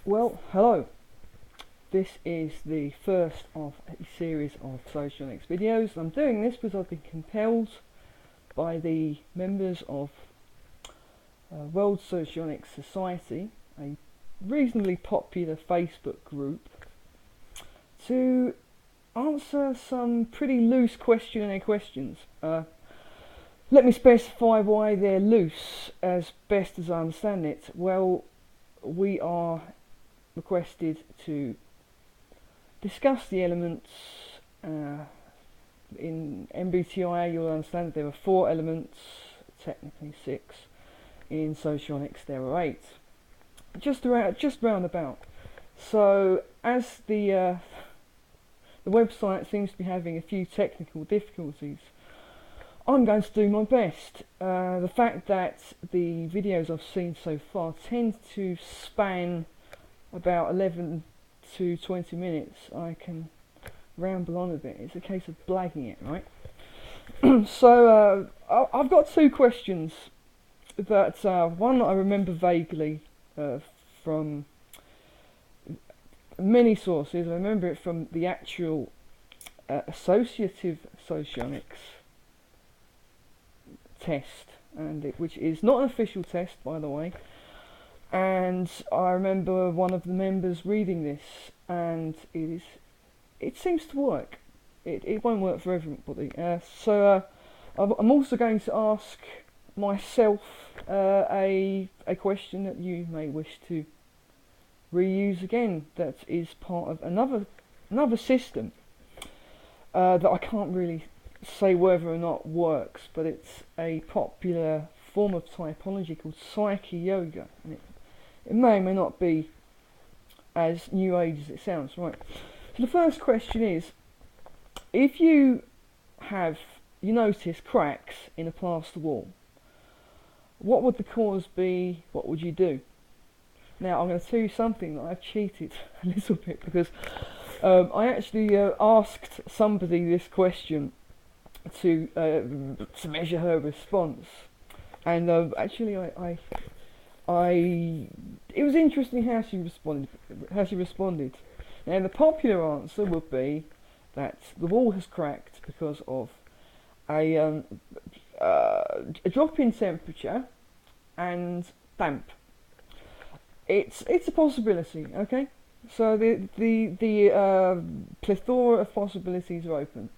Well, hello. This is the first of a series of Socionics videos. I'm doing this because I've been compelled by the members of World Socionics Society, a reasonably popular Facebook group, to answer some pretty loose questionnaire questions. Let me specify why they're loose as best as I understand it. Well, we are requested to discuss the elements. In MBTI you'll understand that there are 4 elements, technically 6. In Socionics there are 8. Just round about. So as the website seems to be having a few technical difficulties, I'm going to do my best. The fact that the videos I've seen so far tend to span about 11 to 20 minutes, I can ramble on a bit. It's a case of blagging it, right? So I've got 2 questions that one I remember vaguely from many sources. I remember it from the actual Associative Socionics test, which is not an official test, by the way. And I remember one of the members reading this, and it seems to work. It won't work for everybody. So I'm also going to ask myself a question that you may wish to reuse again. That is part of another system that I can't really say whether or not works, but it's a popular form of typology called Psyche Yoga, and it may or may not be as new age as it sounds, right? So the first question is, if you notice cracks in a plaster wall, what would the cause be? What would you do? Now I'm going to tell you something that I've cheated a little bit, because I actually asked somebody this question to measure her response, and actually it was interesting how she responded. Now the popular answer would be that the wall has cracked because of a drop in temperature and damp. It's a possibility, okay? So the plethora of possibilities are open.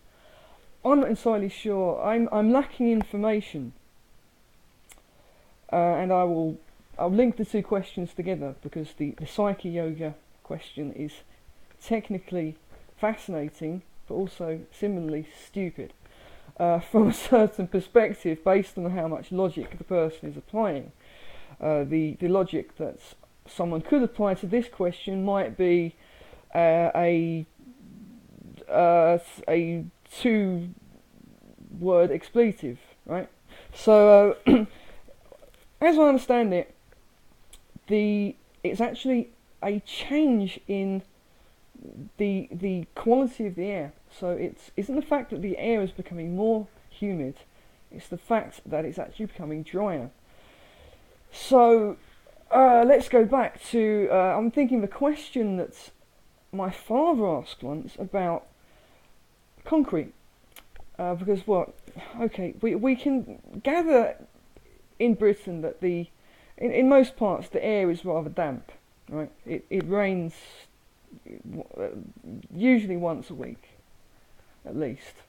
I'm not entirely sure. I'm lacking information, and I'll link the 2 questions together, because the Psyche Yoga question is technically fascinating, but also similarly stupid from a certain perspective, based on how much logic the person is applying. The logic that someone could apply to this question might be a 2-word expletive, right? So as I understand it, it's actually a change in the quality of the air. So it isn't the fact that the air is becoming more humid, it's the fact that it's actually becoming drier. So let's go back to I'm thinking the question that my father asked once about concrete, because we can gather in Britain that in most parts the air is rather damp, right? It rains usually once a week at least.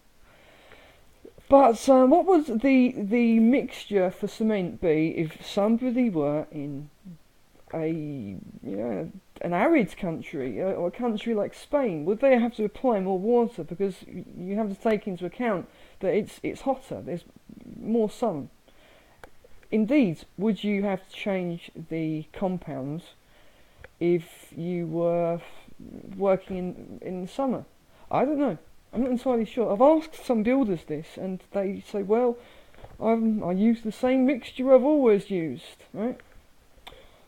But what would the mixture for cement be if somebody were in an arid country, or a country like Spain? Would they have to apply more water, because you have to take into account that it's hotter, there's more sun? Indeed, would you have to change the compounds if you were working in the summer? I don't know. I'm not entirely sure. I've asked some builders this, and they say, well, I use the same mixture I've always used, right?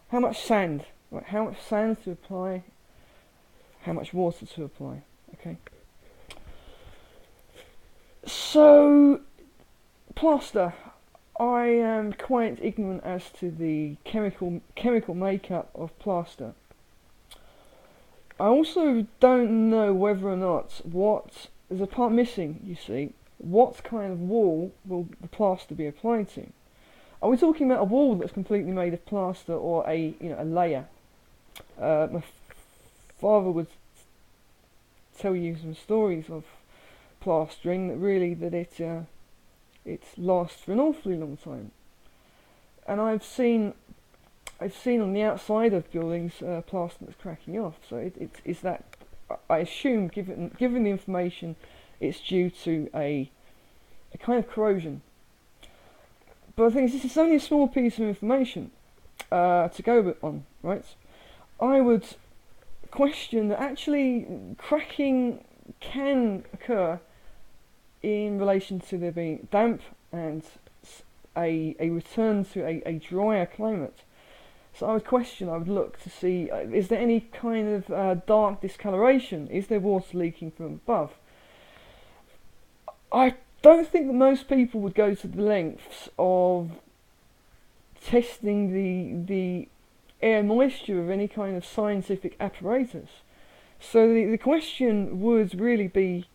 How much sand? Right, how much sand to apply? How much water to apply? Okay. So, plaster. I am quite ignorant as to the chemical makeup of plaster. I also don't know whether or not there's a part missing, you see. What kind of wall will the plaster be applied to? Are we talking about a wall that's completely made of plaster, or a layer? My father would tell you some stories of plastering that it lasts for an awfully long time. And I've seen on the outside of buildings plaster that's cracking off. So it's that, I assume, given the information, it's due to a kind of corrosion. But I think this is only a small piece of information to go on, right? I would question that actually cracking can occur in relation to there being damp and a return to a drier climate. So I would look to see, is there any kind of dark discoloration? Is there water leaking from above? I don't think that most people would go to the lengths of testing the air moisture of any kind of scientific apparatus. So the question would really be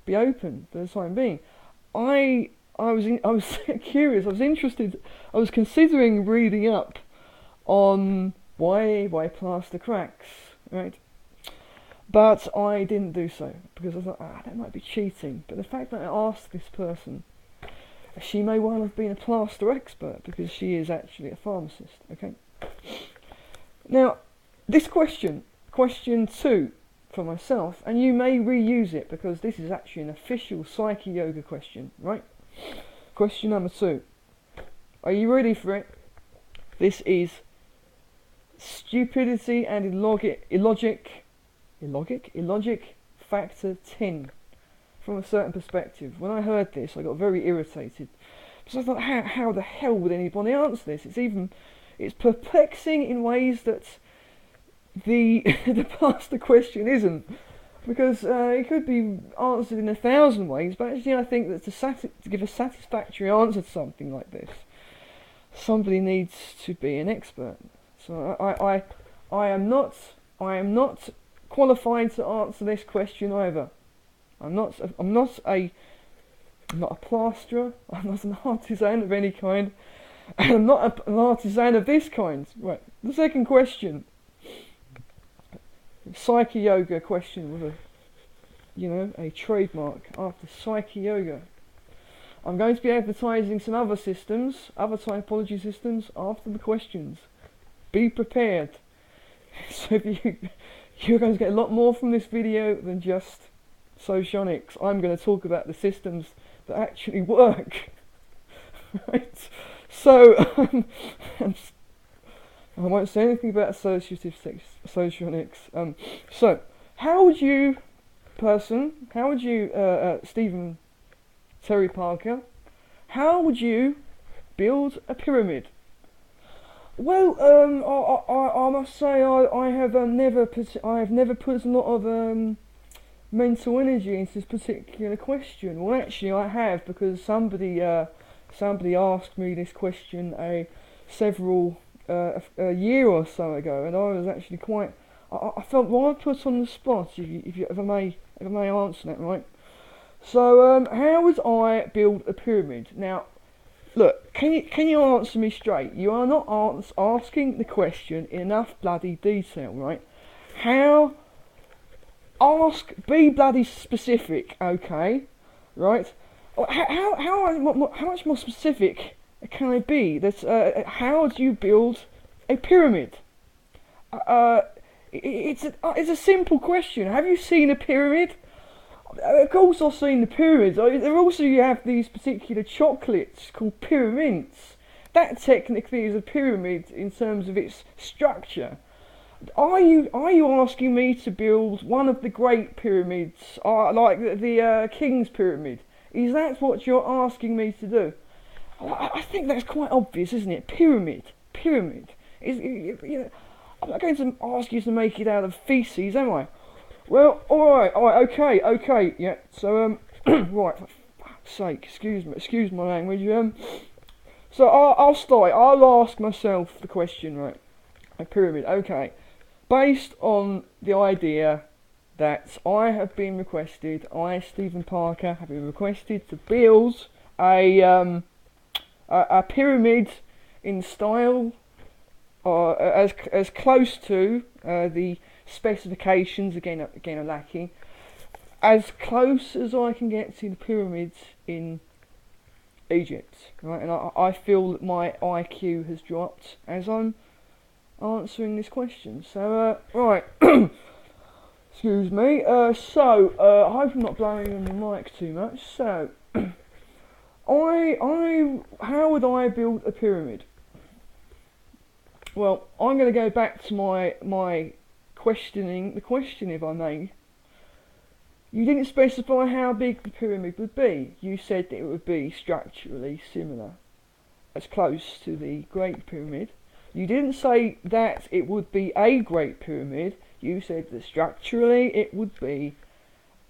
open for the time being. I was curious. I was interested. I was considering reading up on why plaster cracks, right? But I didn't do so because I thought, that might be cheating. But the fact that I asked this person, she may well have been a plaster expert because she is actually a pharmacist. Okay. Now, this question 2 for myself, and you may reuse it because this is actually an official Psyche Yoga question, right? Question number 2. Are you ready for it? This is stupidity and illogic factor 10 from a certain perspective. When I heard this, I got very irritated because I thought, how the hell would anybody answer this? It's perplexing in ways that the plaster question isn't, because it could be answered in 1,000 ways. But actually, I think that to give a satisfactory answer to something like this, somebody needs to be an expert. So I am not qualified to answer this question either. I'm not a plasterer. I'm not an artisan of any kind, and I'm not an artisan of this kind. Right. The second question, Psyche Yoga question with a trademark after Psyche Yoga. I'm going to be advertising some other typology systems after the questions. Be prepared. So you're going to get a lot more from this video than just Socionics. I'm going to talk about the systems that actually work. Right? So I won't say anything about Associative Socionics. So how would you, Stephen Terry Parker, how would you build a pyramid? Well, I must say I have never put a lot of mental energy into this particular question. Well, actually, I have, because somebody asked me this question a year or so ago, and I was actually quite. I felt rather put on the spot, if I may answer that, right? So, how would I build a pyramid? Now, look, can you answer me straight? You are not asking the question in enough bloody detail, right? Be bloody specific, okay? Right? How much more specific can I be? How do you build a pyramid? It's a simple question. Have you seen a pyramid? Of course I've seen the pyramids. You have these particular chocolates called pyramids. That technically is a pyramid in terms of its structure. Are you asking me to build one of the great pyramids, like the King's Pyramid? Is that what you're asking me to do? I think that's quite obvious, isn't it? Pyramid. I'm not going to ask you to make it out of feces, am I? Well, alright, okay, yeah. So, right, for fuck's sake, excuse my language. So I'll start. I'll ask myself the question, right? A pyramid, okay. based on the idea that I, Stephen Parker, have been requested to build a pyramid in style, as close to the specifications, again are lacking, as close as I can get to the pyramids in Egypt, right? And I feel that my IQ has dropped as I'm answering this question. So, right, excuse me. I hope I'm not blowing on the mic too much. So, how would I build a pyramid? Well, I'm going to go back to my questioning the question, if I may. You didn't specify how big the pyramid would be. You said that it would be structurally similar, as close to the Great Pyramid. You didn't say that it would be a Great Pyramid. You said that structurally it would be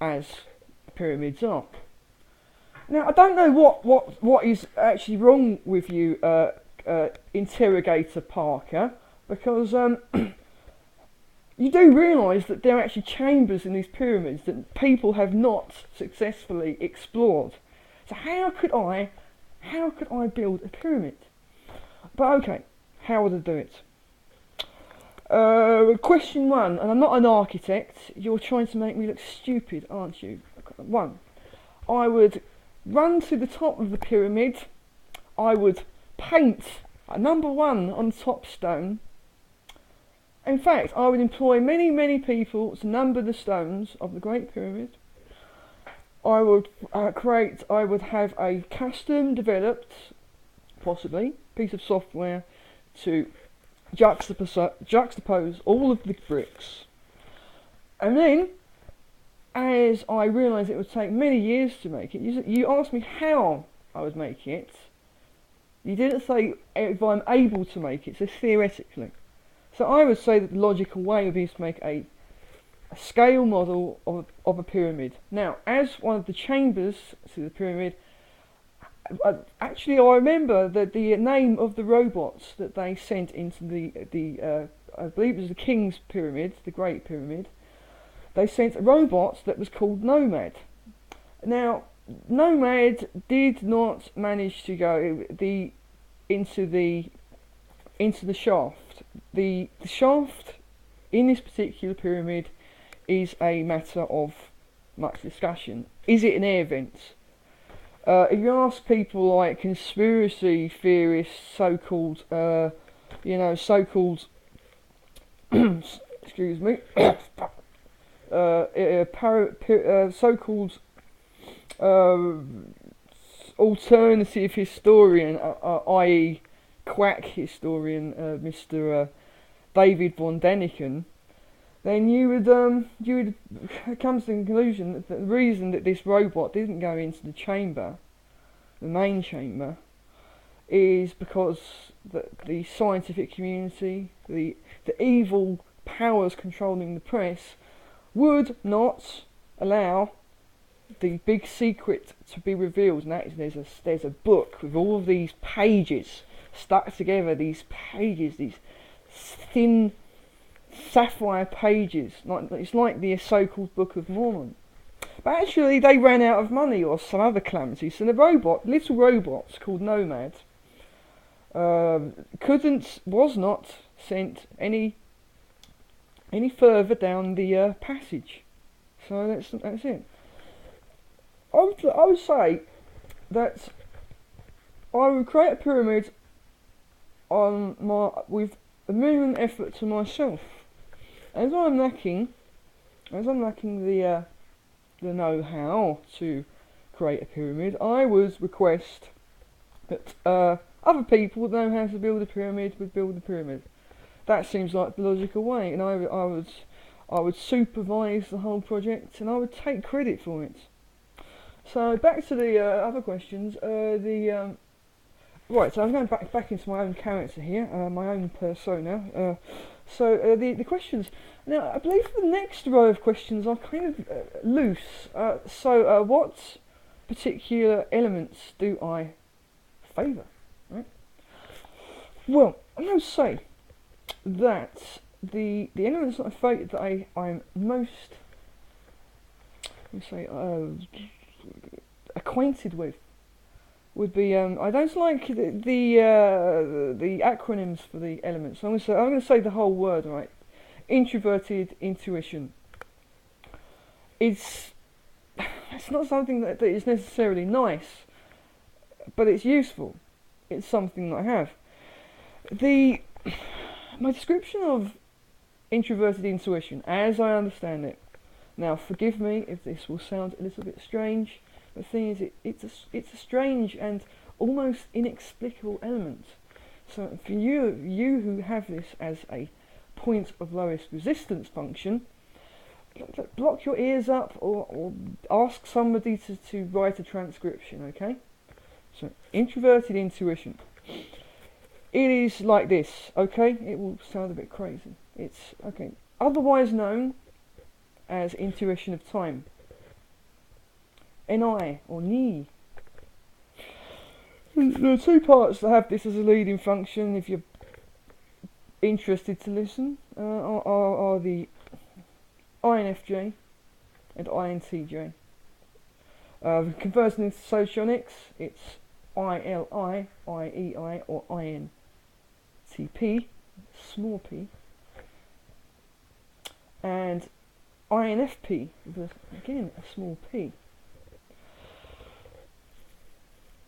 as pyramids are. Now, I don't know what is actually wrong with you, Interrogator Parker, because you do realise that there are actually chambers in these pyramids that people have not successfully explored. So how could I build a pyramid? But okay, how would I do it? Question 1, and I'm not an architect, you're trying to make me look stupid, aren't you? 1, I would run to the top of the pyramid, I would paint a number 1 on the top stone. In fact, I would employ many people to number the stones of the Great Pyramid. I would have a custom developed, possibly, piece of software to juxtapose all of the bricks. And then, as I realised it would take many years to make it, you asked me how I would make it. You didn't say if I'm able to make it, so theoretically. So I would say that the logical way would be to make a scale model of a pyramid. Now, as one of the chambers to the pyramid, actually I remember that the name of the robots that they sent into the I believe it was the King's Pyramid, the Great Pyramid, they sent a robot that was called Nomad. Now, Nomad did not manage to go into the shaft. The shaft in this particular pyramid is a matter of much discussion. Is it an air vent? If you ask people like conspiracy theorists, so-called excuse me, so-called alternative historian, i.e. quack historian, Mr. David von Däniken, then you would come to the conclusion that the reason that this robot didn't go into the chamber, the main chamber, is because the scientific community, the evil powers controlling the press, would not allow the big secret to be revealed. And that is there's a book with all of these pages stuck together, these pages, these thin sapphire pages, it's like the so-called Book of Mormon. But actually they ran out of money or some other calamity, so the little robots called Nomad, was not sent any further down the passage. So that's it. I would say that I would create a pyramid with a minimum effort to myself. As I'm lacking the know-how to create a pyramid, I would request that other people that know how to build a pyramid would build the pyramid. That seems like the logical way, and I would supervise the whole project, and I would take credit for it. So back to the other questions. Right, so I'm going back into my own character here, my own persona. So the questions. Now, I believe the next row of questions are kind of loose. So what particular elements do I favour? Right. Well, I'm going to say that the elements that I'm most, let me say, acquainted with would be I don't like the acronyms for the elements. So I'm going to say the whole word, right? Introverted intuition. It's not something that is necessarily nice, but it's useful. It's something that I have. My description of introverted intuition, as I understand it. Now, forgive me if this will sound a little bit strange. The thing is, it's a strange and almost inexplicable element. So for you who have this as a point of lowest resistance function, block your ears up or ask somebody to write a transcription, okay? So, introverted intuition. It is like this, okay? It will sound a bit crazy. It's, okay, otherwise known as intuition of time. NI or NI. There are two parts that have this as a leading function, if you're interested to listen, are the INFJ and INTJ. Converting into Socionics, it's ILI, IEI or INTP, small p, and INFP, with again a small p.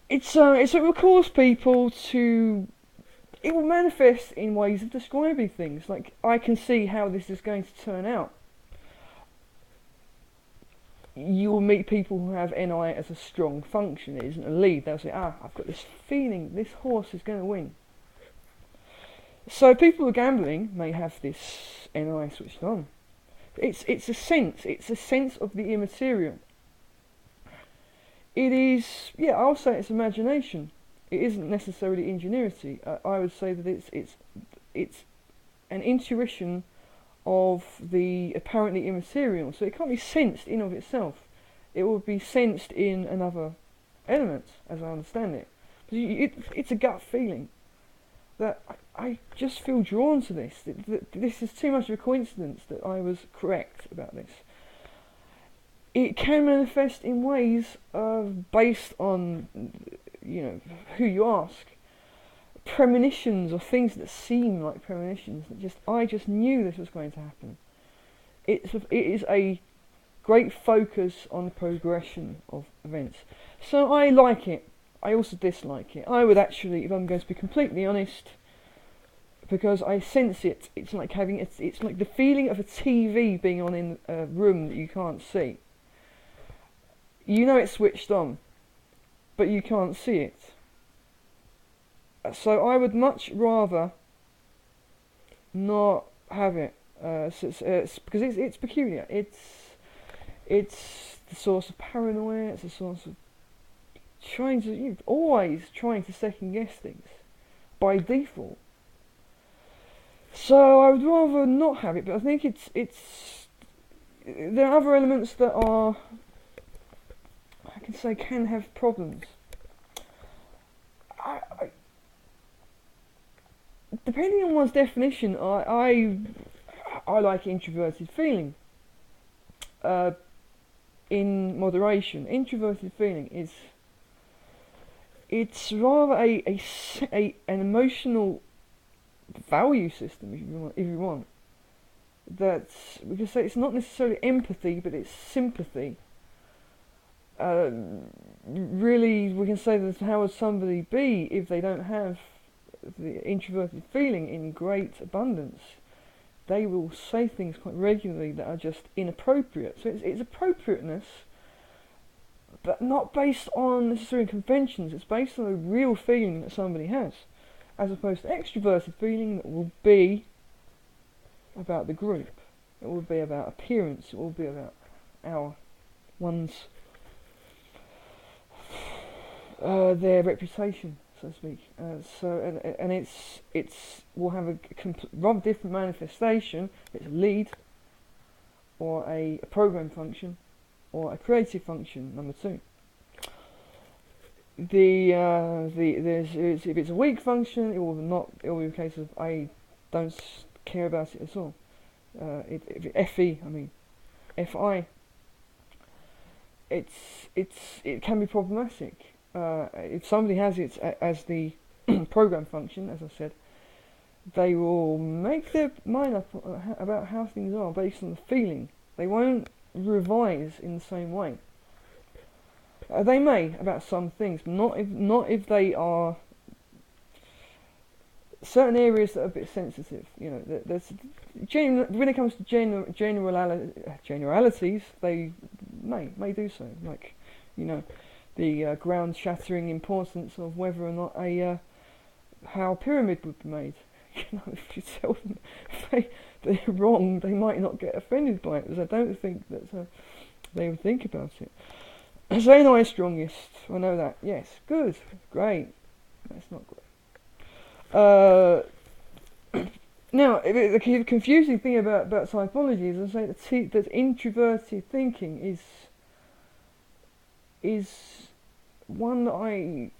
It will cause people to, it will manifest in ways of describing things, like I can see how this is going to turn out. You will meet people who have NI as a strong function, it isn't a lead. They'll say, I've got this feeling this horse is going to win. So people who are gambling may have this NI switched on. It's a sense of the immaterial. It is, yeah, I'll say it's imagination. It isn't necessarily ingenuity. I would say that it's an intuition of the apparently immaterial. So it can't be sensed in of itself. It will be sensed in another element, as I understand it. It's a gut feeling that I just feel drawn to this. This is too much of a coincidence that I was correct about this. It can manifest in ways based on, who you ask. Premonitions or things that seem like premonitions that I just knew this was going to happen. It is a great focus on the progression of events. So I like it. I also dislike it. I would actually, if I'm going to be completely honest, because I sense it, it's like it's like the feeling of a TV being on in a room that you can't see. You know it's switched on, but you can't see it. So I would much rather not have it, because it's peculiar. It's the source of paranoia. It's the source of always trying to second guess things by default. So I would rather not have it, but I think there are other elements that are, I can say, can have problems. Depending on one's definition, I like introverted feeling. In moderation, introverted feeling it's rather an emotional value system, if you want. That we can say it's not necessarily empathy, but it's sympathy. Really, we can say that how would somebody be if they don't have the introverted feeling in great abundance? They will say things quite regularly that are just inappropriate. So it's appropriateness, but not based on necessarily conventions. It's based on a real feeling that somebody has, as opposed to extroverted feeling that will be about the group. It will be about appearance. It will be about one's their reputation, so to speak. And it's will have a rather different manifestation. It's a lead, or a program function, or a creative function. Number two. If it's a weak function, it will be a case of I don't care about it at all. FE, I mean, FI. It can be problematic. If somebody has it as the program function, as I said, they will make their mind up about how things are based on the feeling. They won't revise in the same way. They may about some things, but not if they are certain areas that are a bit sensitive. You know, there's when it comes to generalities, they may do so. Like, you know, the ground-shattering importance of whether or not how a pyramid would be made. You know, if you tell them they're wrong, they might not get offended by it, because I don't think that they would think about it. So anyway, strongest, I know that. Yes, good, great. That's not great. Now, the confusing thing about psychology is, I say that introverted thinking is one that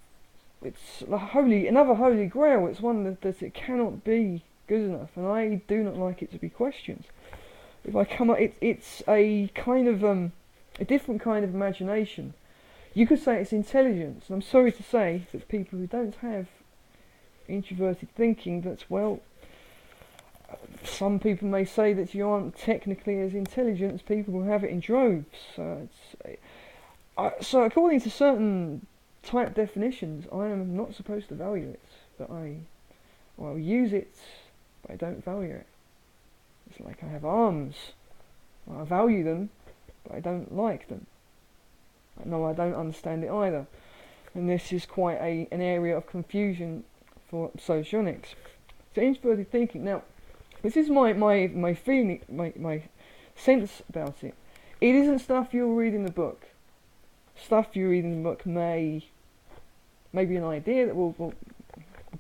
it's another holy grail. It's one that it cannot be good enough, and I do not like it to be questioned. If I come up, it's a kind of a different kind of imagination. You could say it's intelligence, and I'm sorry to say that people who don't have introverted thinking, that's, well, some people may say that you aren't technically as intelligent as people who have it in droves. So according to certain type definitions, I am not supposed to value it, but I'll use it, but I don't value it. It's like I have arms. I value them, but I don't like them. No, I don't understand it either. And this is quite an area of confusion for Socionics. So introverted thinking. Now, this is my feeling, my sense about it. It isn't stuff you'll read in the book. Stuff you read in the book may be an idea that will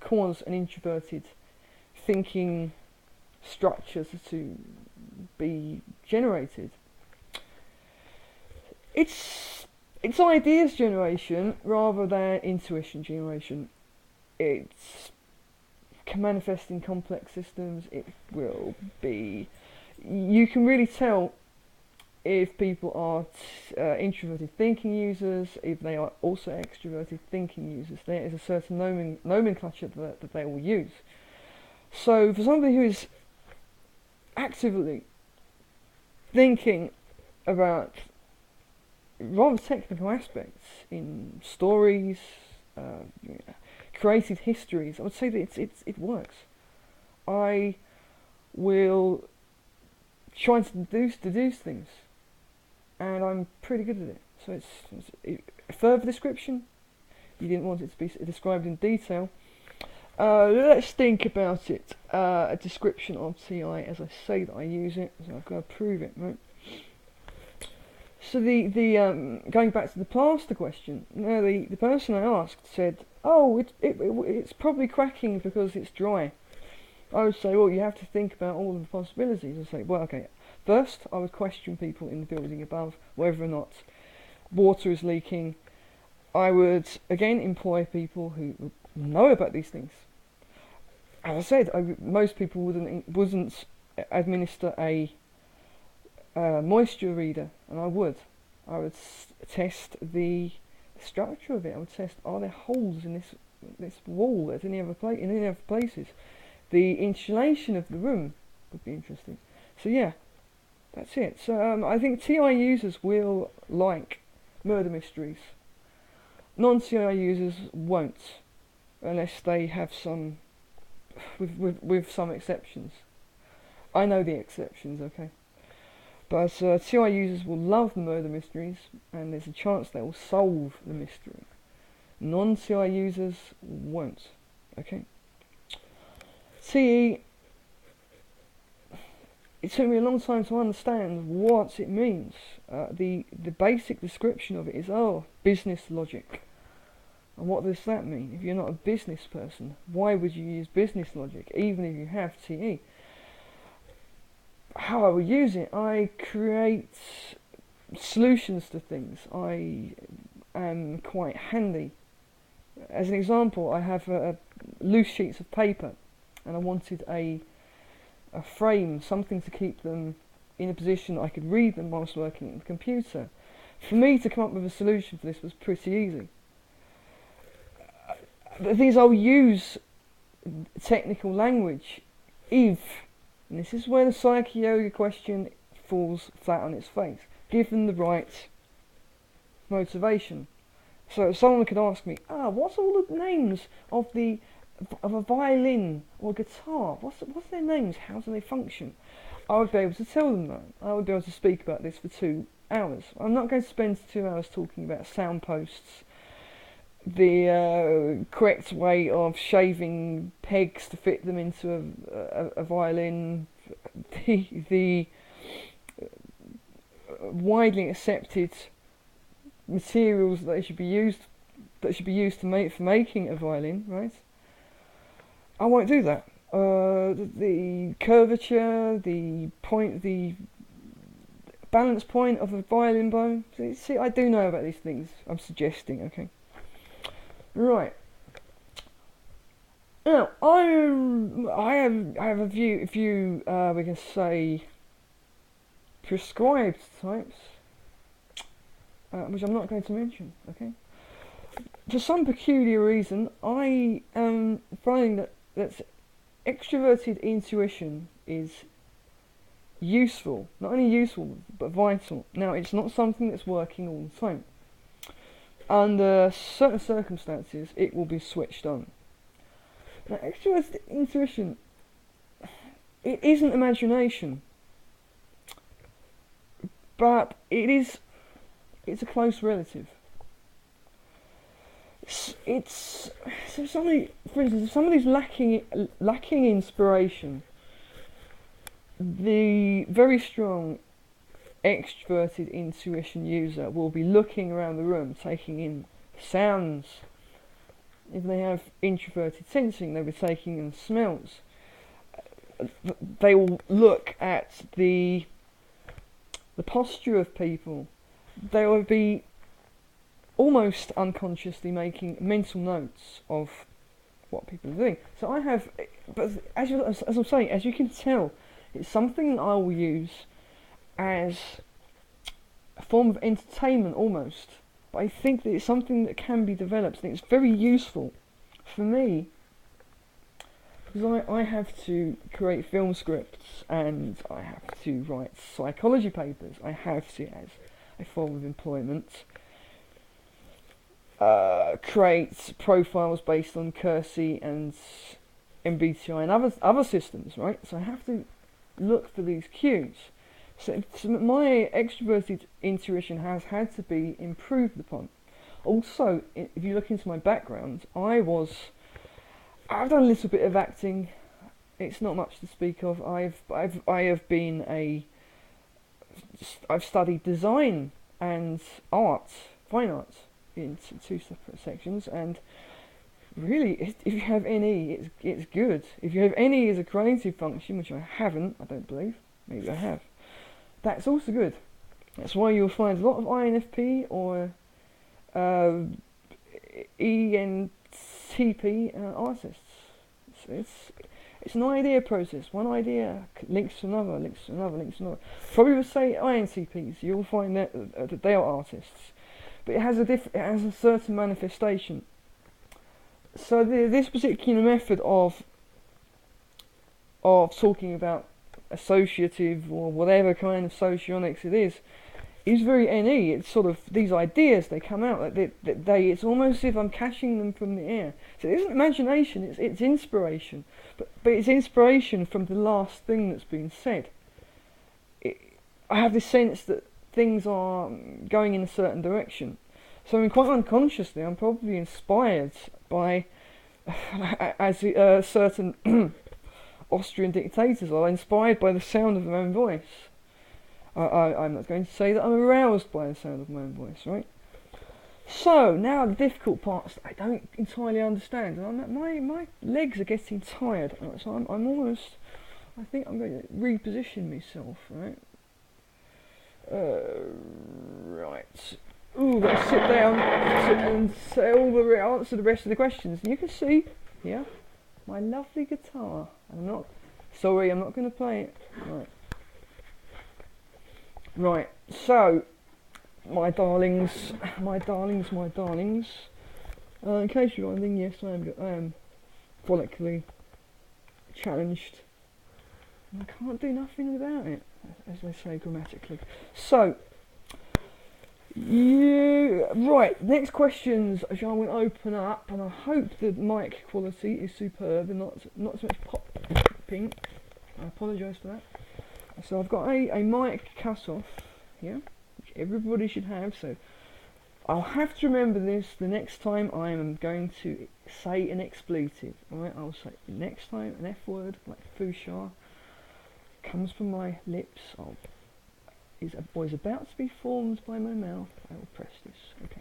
cause an introverted thinking structure to be generated. It's ideas generation rather than intuition generation. It can manifest in complex systems. It will be. You can really tell if people are introverted thinking users, if they are also extroverted thinking users. There is a certain nomenclature that they will use. So for somebody who is actively thinking about rather technical aspects in stories, created histories, I would say that it works. I will try to deduce things, and I'm pretty good at it. So it's a further description. You didn't want it to be described in detail. Let's think about it. A description of TI as I say that I use it, so I've got to prove it, right? So the going back to the plaster question, now the person I asked said, "Oh, it's probably cracking because it's dry." I would say, well, you have to think about all of the possibilities. I'd say, well, okay, first I would question people in the building above whether or not water is leaking. I would again employ people who know about these things. As I said, most people wouldn't administer a moisture reader, and I would test the structure of it. I would test, are there holes in this wall at any other places. The insulation of the room would be interesting. So yeah, that's it. So I think TI users will like murder mysteries. Non-TI users won't, unless they have some, with some exceptions. I know the exceptions, okay. But TI users will love murder mysteries, and there's a chance they will solve the mystery. Non-TI users won't, okay. TE, it took me a long time to understand what it means. The basic description of it is, business logic. And what does that mean? If you're not a business person, why would you use business logic, even if you have TE? How I will use it, I create solutions to things. I am quite handy. As an example, I have loose sheets of paper, and I wanted a a frame, something to keep them in a position that I could read them whilst working at the computer. For me to come up with a solution for this was pretty easy. The thing is, I'll use technical language if, and this is where the psyche yoga question falls flat on its face, given the right motivation. So if someone could ask me, what's all the names of a violin or guitar? What's their names? How do they function? I would be able to tell them that. I would be able to speak about this for 2 hours. I'm not going to spend 2 hours talking about sound posts, the correct way of shaving pegs to fit them into a violin, the widely accepted materials that should be used for making a violin, right? I won't do that. The curvature, the balance point of a violin bow. See, I do know about these things. I'm suggesting, okay. Right. Now, I have a few we can say prescribed types, which I'm not going to mention. Okay. For some peculiar reason, I am finding that extroverted intuition is useful. Not only useful, but vital. Now, it's not something that's working all the time. Under certain circumstances, it will be switched on. Now, extroverted intuition, it isn't imagination, but it's a close relative. It's so somebody, for instance, if somebody's lacking inspiration, the very strong extroverted intuition user will be looking around the room, taking in sounds. If they have introverted sensing, they'll be taking in smells. They will look at the posture of people. They will be almost unconsciously making mental notes of what people are doing. So I have, but as I'm saying, as you can tell, it's something that I will use as a form of entertainment almost. But I think that it's something that can be developed, and it's very useful for me because I have to create film scripts and I have to write psychology papers. I have to, as a form of employment, create profiles based on Kersey and MBTI and other systems, right? So I have to look for these cues. So my extroverted intuition has had to be improved upon. Also, if you look into my background, I've done a little bit of acting. It's not much to speak of. I've studied design and art, fine arts, in 2 separate sections, and really, if you have NE, it's good. If you have NE as a creative function, which I haven't, I don't believe, maybe I have, that's also good. That's why you'll find a lot of INFP or ENTP artists. It's an idea process. One idea links to another, links to another, links to another. Probably would say INTPs. You'll find that they are artists, but it has a certain manifestation. So this particular method of talking about associative or whatever kind of socionics it is very NE. It's sort of these ideas, they come out like it's almost as if I'm catching them from the air. So it isn't imagination, it's inspiration, but it's inspiration from the last thing that's been said. I have this sense that things are going in a certain direction. So I mean, quite unconsciously, I'm probably inspired by, as certain Austrian dictators are inspired by the sound of their own voice. I'm not going to say that I'm aroused by the sound of my own voice, right? So, now the difficult parts I don't entirely understand. My legs are getting tired, so I'm almost, I think I'm going to reposition myself, right? Right. Ooh, gotta sit down and answer the rest of the questions. And you can see here my lovely guitar. And I'm not Sorry, I'm not going to play it. Right, so, my darlings, in case you're wondering, yes, I am follically challenged. I can't do nothing about it, as they say grammatically. So, right, next questions I will open up, and I hope the mic quality is superb and not so much popping. I apologise for that. So I've got a mic cut-off here, which everybody should have, so I'll have to remember this the next time I am going to say an expletive. Alright, I'll say next time an F word like fuchsia comes from my lips, is about to be formed by my mouth, I will press this. Okay.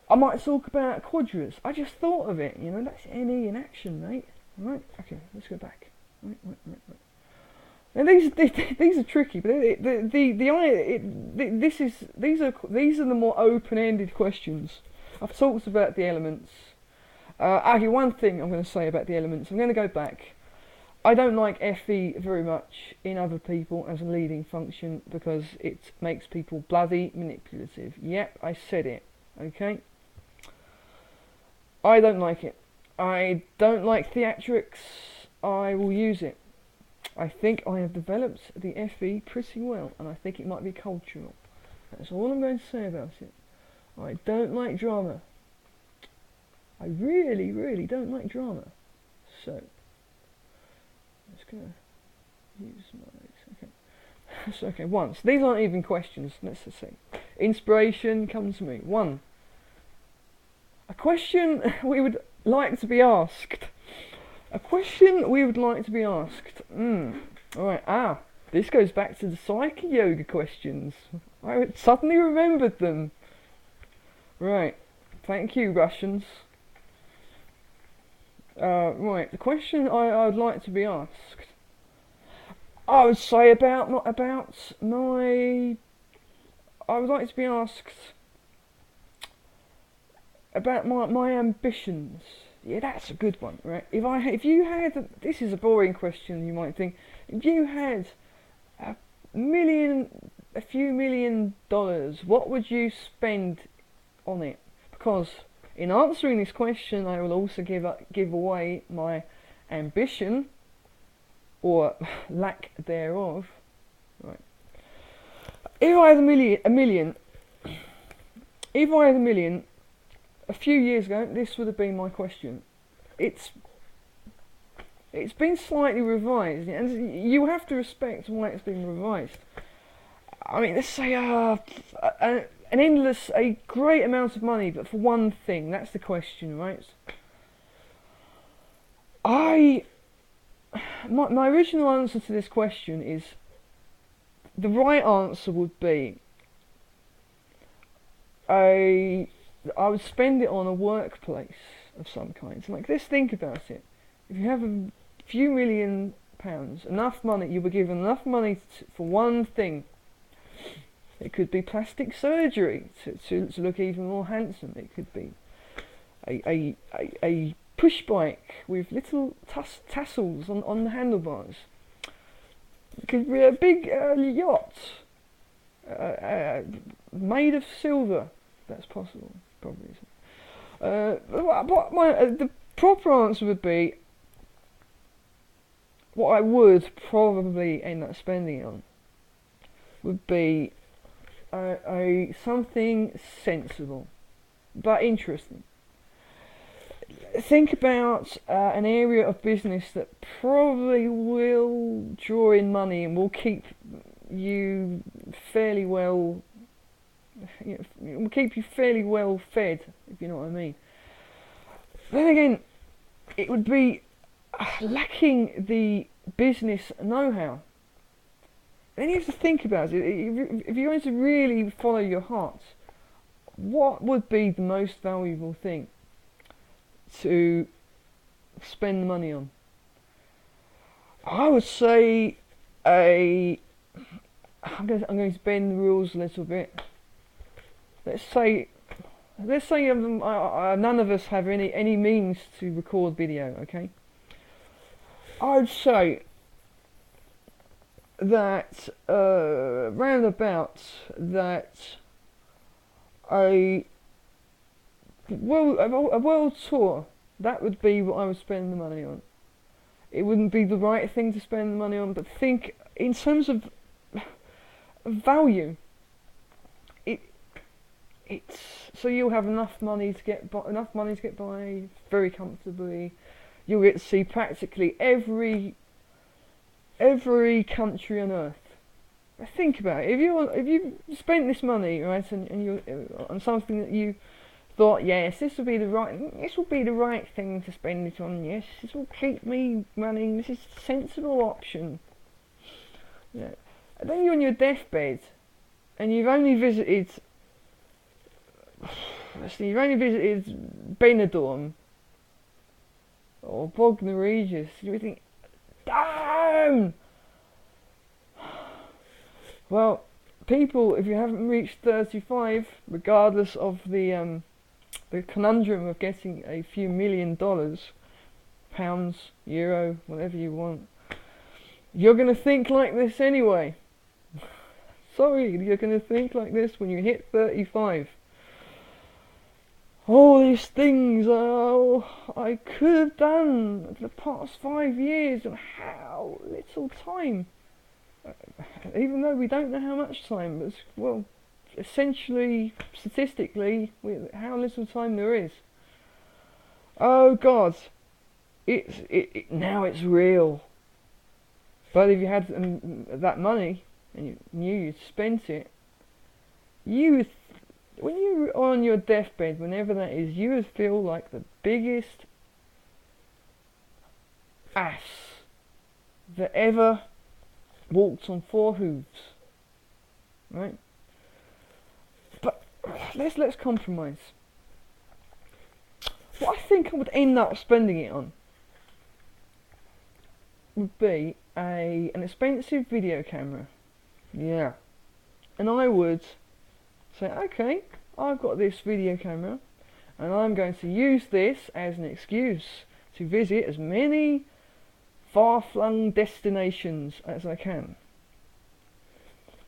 I might talk about quadrants. I just thought of it, you know, that's NE in action, mate. Right, okay, let's go back. Right. And these are tricky, but these are the more open-ended questions. I've talked about the elements. Okay, one thing I'm going to say about the elements. I'm going to go back. I don't like FE very much in other people as a leading function because it makes people bloody manipulative. Yep, I said it. Okay. I don't like it. I don't like theatrics. I will use it. I think I have developed the FE pretty well, and I think it might be cultural. That's all I'm going to say about it. I don't like drama. I really, really don't like drama. So, let's go use my... Okay. So, okay, once. These aren't even questions. Let's just see. Inspiration comes to me. 1. A question we would like to be asked. A question we would like to be asked. Alright, this goes back to the Psyche Yoga questions. I suddenly remembered them. Right, thank you, Russians. Right, the question I would like to be asked. I would say I would like to be asked about my ambitions. Yeah, that's a good one, right? If you had, this is a boring question, you might think. If you had a few million dollars, what would you spend on it? Because in answering this question, I will also give away my ambition, or lack thereof. Right. If I had a million, a few years ago, this would have been my question. It's been slightly revised, and you have to respect why it's been revised. I mean, let's say a great amount of money, but for one thing. That's the question, right? My original answer to this question is, the right answer would be I would spend it on a workplace of some kind. So like, let's think about it. If you have a few £1 million, enough money, you were given enough money for one thing. It could be plastic surgery to look even more handsome. It could be a push bike with little tassels on the handlebars. It could be a big yacht made of silver. That's possible. Probably isn't. The proper answer would be, what I would probably end up spending on would be something sensible but interesting. Think about an area of business that probably will draw in money and will keep you fairly well. It will keep you fairly well fed, if you know what I mean. Then again, it would be lacking the business know-how. Then you have to think about it. If you're going to really follow your heart, what would be the most valuable thing to spend the money on? I would say I'm going to bend the rules a little bit. Let's say none of us have any means to record video, okay? I'd say that roundabout that a world tour, that would be what I would spend the money on. It wouldn't be the right thing to spend the money on, but think in terms of value. It's so you'll have enough money to get by very comfortably. You'll get to see practically every country on earth. Think about it. If you spent this money, right, and you on something that you thought, yes, this will be the right thing to spend it on. Yes, this will keep me running. This is a sensible option. Yeah. And then you're on your deathbed, and you've only visited Benidorm or Bognor Regis. You think, damn. Well, people, if you haven't reached 35, regardless of the conundrum of getting a few $1,000,000, pounds, euro, whatever you want, you're going to think like this anyway. Sorry, you're going to think like this when you hit 35. All these things I could have done for the past 5 years, and how little time. Even though we don't know how much time, but well, essentially, statistically, how little time there is. Oh God, now it's real. But if you had that money and you knew you'd spent it, when you're on your deathbed, whenever that is, you would feel like the biggest ass that ever walked on 4 hooves, right? But let's compromise. What I think I would end up spending it on would be an expensive video camera. Yeah. And I would say, okay, I've got this video camera, and I'm going to use this as an excuse to visit as many far-flung destinations as I can.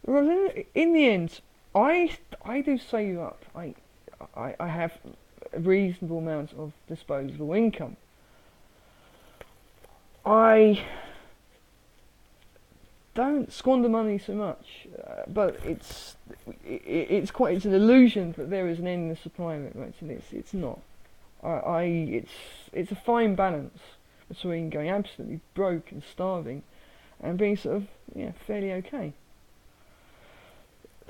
In the end, I do save up. I have a reasonable amount of disposable income. I don't squander money so much, but it's an illusion that there is an endless supply of it, right? And it's not. It's a fine balance between going absolutely broke and starving, and being sort of fairly okay.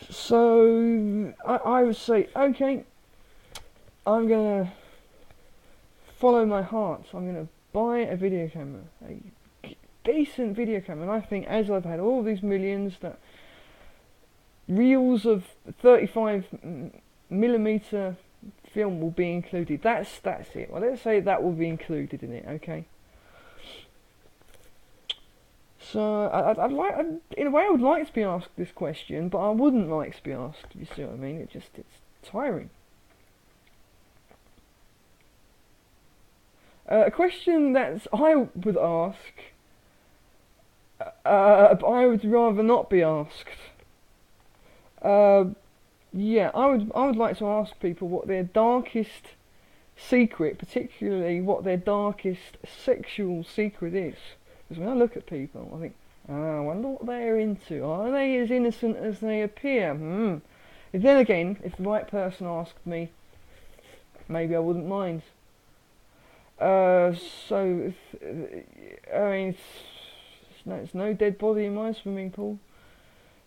So I would say, okay, I'm gonna follow my heart. I'm gonna buy a video camera, a decent video camera, and I think as I've had all these millions, that reels of 35mm film will be included. That's it. Well, let's say that will be included in it. Okay. So I'd like, in a way, I would like to be asked this question, but I wouldn't like to be asked. You see what I mean? It's tiring. A question that I would ask, but I would rather not be asked. Yeah, I would like to ask people what their darkest secret, particularly what their darkest sexual secret is. Because when I look at people, I think, I wonder what they're into. Are they as innocent as they appear? And then again, if the right person asked me, maybe I wouldn't mind. I mean, there's no dead body in my swimming pool.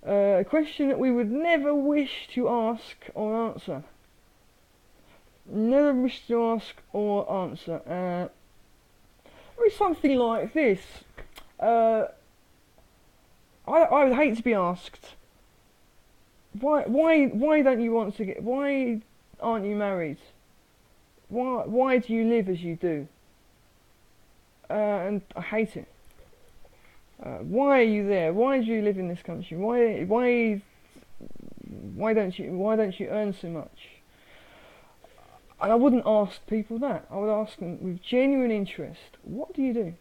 A question that we would never wish to ask or answer. Never wish to ask or answer. It's something like this. I would hate to be asked, why don't you want to get? Why aren't you married? Why do you live as you do? And I hate it. Why are you there? Why do you live in this country? Why don't you earn so much? And I wouldn't ask people that. I would ask them with genuine interest, what do you do?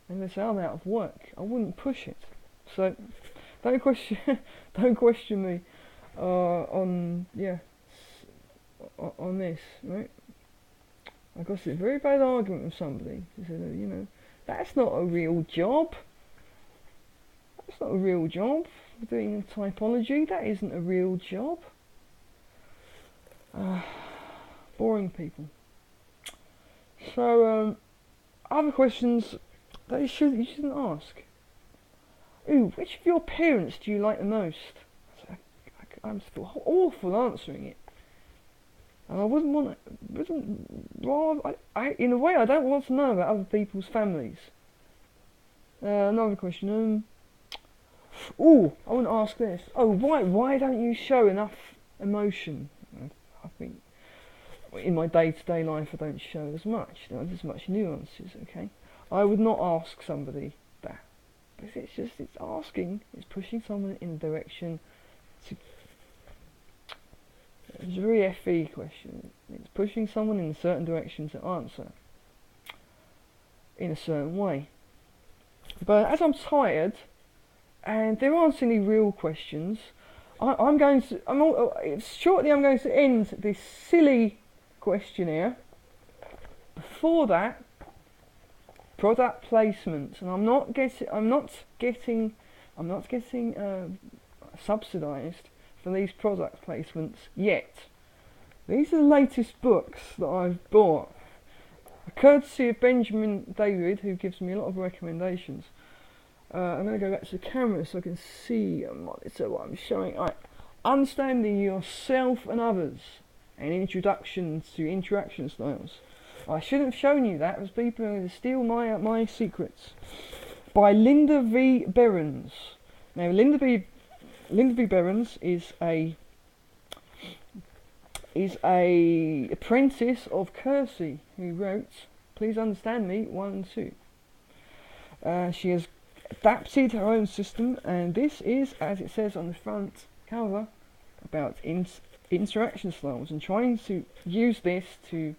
and they say I'm out of work, I wouldn't push it. So don't question, don't question me on this, right? I got a very bad argument with somebody. He said, you know, that's not a real job. That's not a real job. Doing typology, that isn't a real job. Boring people. So, other questions that you shouldn't ask. Ooh, which of your parents do you like the most? I'm still awful answering it. And I in a way, I don't want to know about other people's families. Another question. I want to ask this. Why don't you show enough emotion? I think in my day-to-day life, I don't show as much. There's as much nuances. Okay, I would not ask somebody that. But it's asking. It's pushing someone in a direction to. It's a very FE question. It's pushing someone in a certain direction to answer in a certain way. But as I'm tired, and there aren't any real questions, shortly I'm going to end this silly questionnaire. Before that, product placement, and I'm not getting subsidised for these product placements yet. These are the latest books that I've bought, courtesy of Benjamin David, who gives me a lot of recommendations. I'm going to go back to the camera so I can see what I'm showing. Right. Understanding yourself and others, and introductions to interaction styles. I shouldn't have shown you that, because people are going to steal my secrets. By Linda V. Behrens. Now, Linda V. Behrens is a apprentice of Kersey, who wrote Please Understand Me 1 and 2. She has adapted her own system, and this is, as it says on the front cover, about interaction styles, and trying to use this to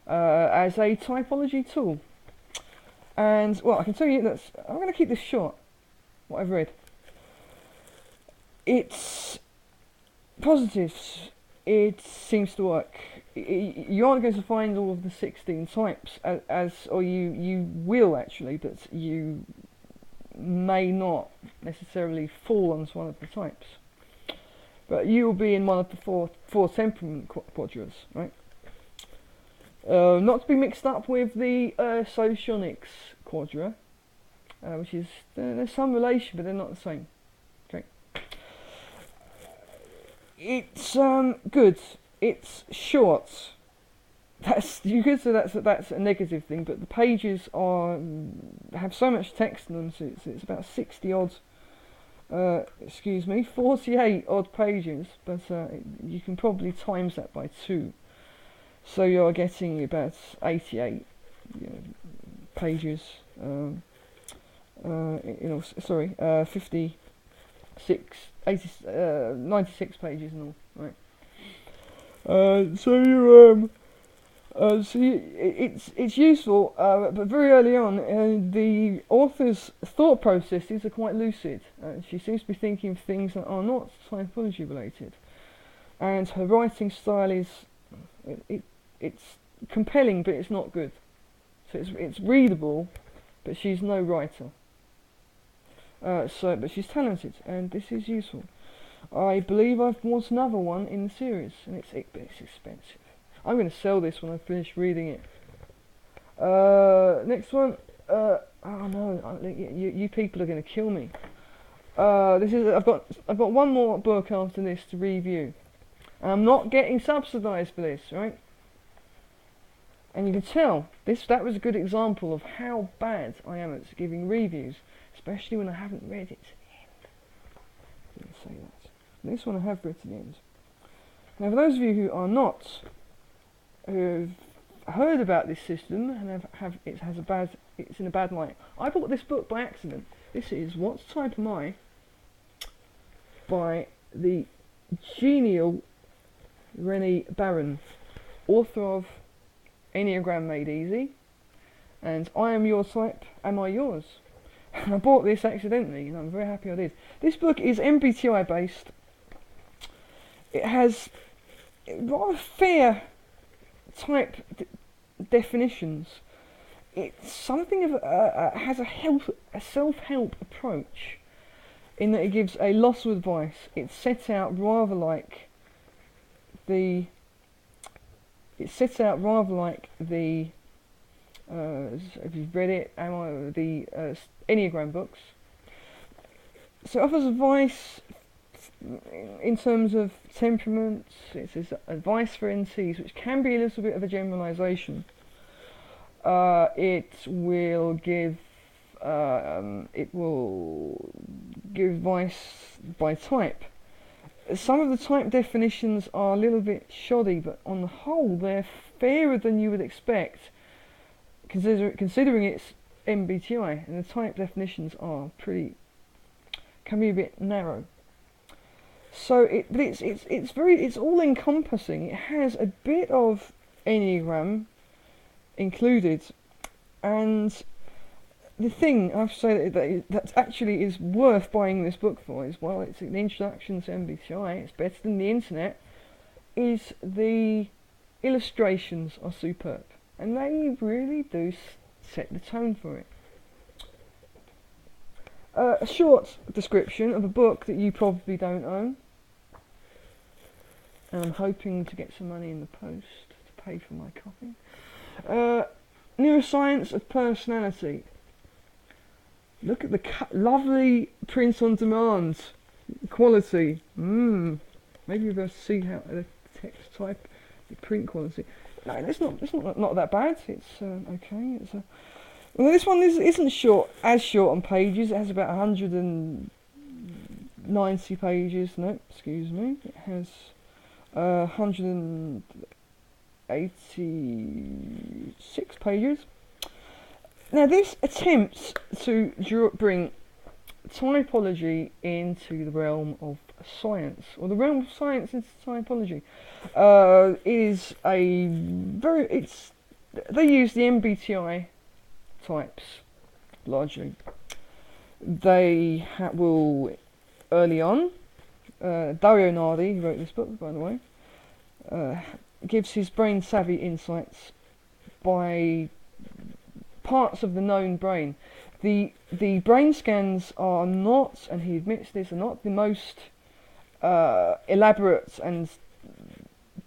as a typology tool. And well, I can tell you that I'm going to keep this short. What I've read. It's positives. It seems to work. You aren't going to find all of the 16 types, or you will actually, but you may not necessarily fall onto one of the types. But you will be in one of the four temperament quadras, right? Not to be mixed up with the Socionics quadra, which is there's some relation, but they're not the same. Okay. It's good. It's short. You could say that's a negative thing, but the pages have so much text in them, so it's about 48 odd pages, but you can probably times that by 2. So you're getting about 88 pages. 96 pages and all, right? It's useful, but very early on, the author's thought processes are quite lucid. She seems to be thinking of things that are not typology related, and her writing style is it's compelling, but it's not good. So it's readable, but she's no writer. But she's talented, and this is useful. I believe I've bought another one in the series, and it's expensive. I'm going to sell this when I finish reading it. Next one. Oh no, you people are going to kill me. I've got one more book after this to review. And I'm not getting subsidised for this, right? And you can tell that was a good example of how bad I am at giving reviews, especially when I haven't read it to the end. I'm going to say that. This one I have read to the end. Now, for those of you who are not, who have heard about this system and it's in a bad light. I bought this book by accident. This is What Type Am I? By the genial Rennie Barron, author of Enneagram Made Easy And I am your type, am I yours? And I bought this accidentally, and I'm very happy I did. This book is MBTI based. It has rather fair type definitions. It's something of has a self-help approach, in that it gives a lot of advice. It's set out rather like the. If you've read it, the Enneagram books. So it offers advice in terms of temperaments. It says advice for NTs, which can be a little bit of a generalisation. It will give advice by type. Some of the type definitions are a little bit shoddy, but on the whole they're fairer than you would expect, considering it's MBTI, and the type definitions can be a bit narrow. So it's all encompassing. It has a bit of Enneagram included, and the thing I have to say that actually is worth buying this book for is, well, it's an introduction to MBTI. It's better than the internet. Is the illustrations are superb, and they really do set the tone for it. A short description of a book that you probably don't own, and I'm hoping to get some money in the post to pay for my copy. Neuroscience of Personality. Look at the lovely print on demand quality. Maybe we'll be able to see how the text type, the print quality. No, it's not that bad. It's okay. Well, this one isn't short on pages. It has about 190 pages. No, excuse me. It has 186 pages. Now, this attempts to bring typology into the realm of science, or the realm of science into typology. They use the MBTI types largely. They will early on. Dario Nardi, who wrote this book, by the way, gives his brain savvy insights by parts of the known brain. The brain scans are not, and he admits this, are not the most elaborate and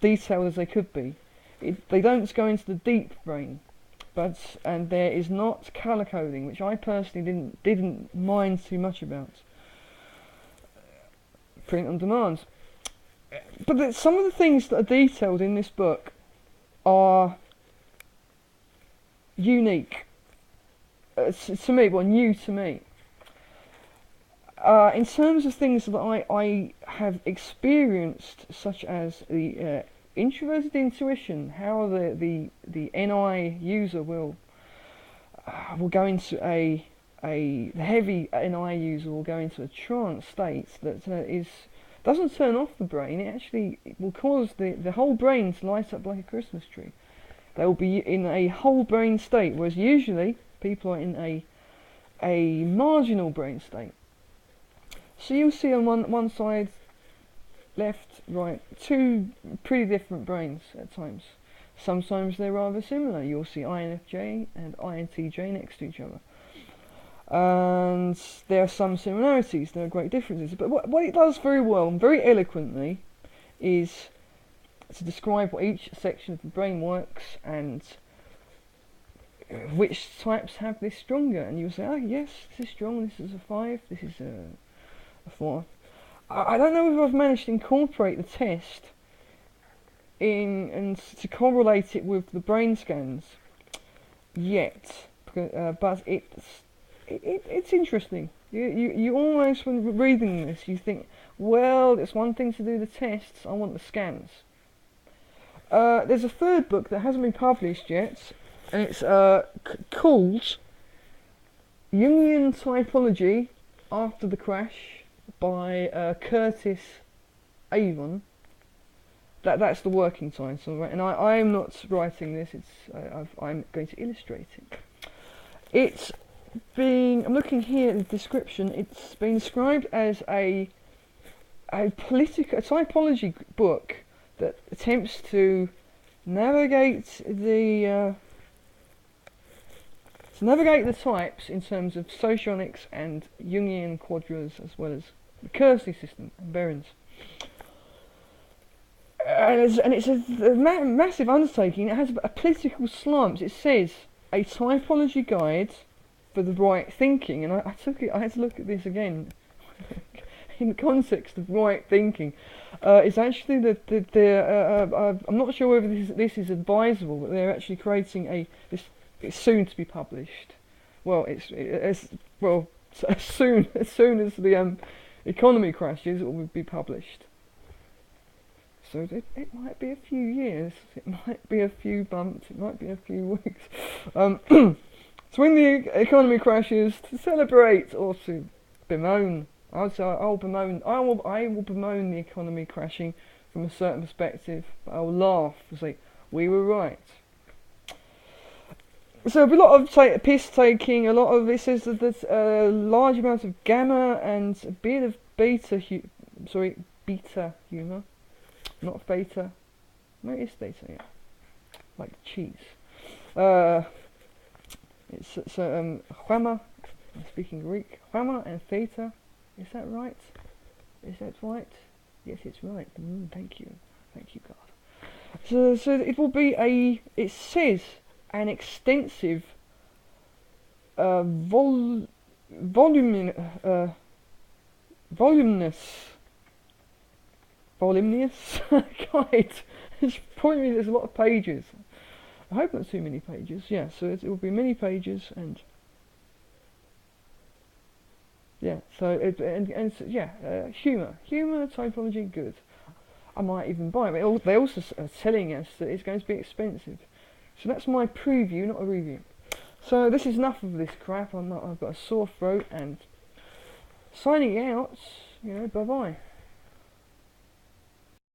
detailed as they could be. They don't go into the deep brain, and there is not colour coding, which I personally didn't mind too much about. Print on demand. But some of the things that are detailed in this book are unique to me, new to me. In terms of things that I have experienced, such as the introverted intuition, how the NI user will go into the heavy NI user will go into a trance state that doesn't turn off the brain. It will cause the whole brain to light up like a Christmas tree. They will be in a whole brain state, whereas usually people are in a marginal brain state. So you'll see on one side, left, right, two pretty different brains at times. Sometimes they're rather similar. You'll see INFJ and INTJ next to each other. And there are some similarities, there are great differences. But what it does very well and very eloquently is to describe what each section of the brain works and which types have this stronger. And you'll say, oh yes, this is strong, this is a 5, this is a 4. I don't know if I've managed to incorporate the test in and to correlate it with the brain scans yet, but it's interesting. You almost, when reading this, you think, well, it's one thing to do the tests, I want the scans. There's a third book that hasn't been published yet, and it's called Jungian Typology After the Crash by Curtis Avon. That's the working title, right? And I am not writing this. I'm going to illustrate it. It's I'm looking here at the description. It's been described as a typology book that attempts to navigate the types in terms of Socionics and Jungian quadrars, as well as the Kearsley system and Berens. And it's a massive undertaking. It has a political slant. It says a typology guide for the right thinking, and I had to look at this again in the context of right thinking. It's actually I'm not sure whether this is advisable, but they're actually creating it's soon to be published. Well, as soon as the economy crashes, it will be published. So it might be a few years, it might be a few months, it might be a few weeks. So when the economy crashes, to celebrate or to bemoan, I will bemoan the economy crashing from a certain perspective. I will laugh and say, we were right. So a lot of piss taking, a lot of it says that there's a large amount of gamma and a bit of beta humour. Not beta. No, it's beta, yeah. Like cheese. It's Huama, I'm speaking Greek. Huama and theta. Is that right? Is that right? Yes, it's right. Thank you. Thank you, God. So it will be it says, an extensive voluminous guide. It's probably there's a lot of pages. I hope not too many pages. Yeah, so it will be many pages, and yeah. So humour, typology, good. I might even buy it. But they also are telling us that it's going to be expensive. So that's my preview, not a review. So this is enough of this crap. I've got a sore throat, and signing out. Bye bye.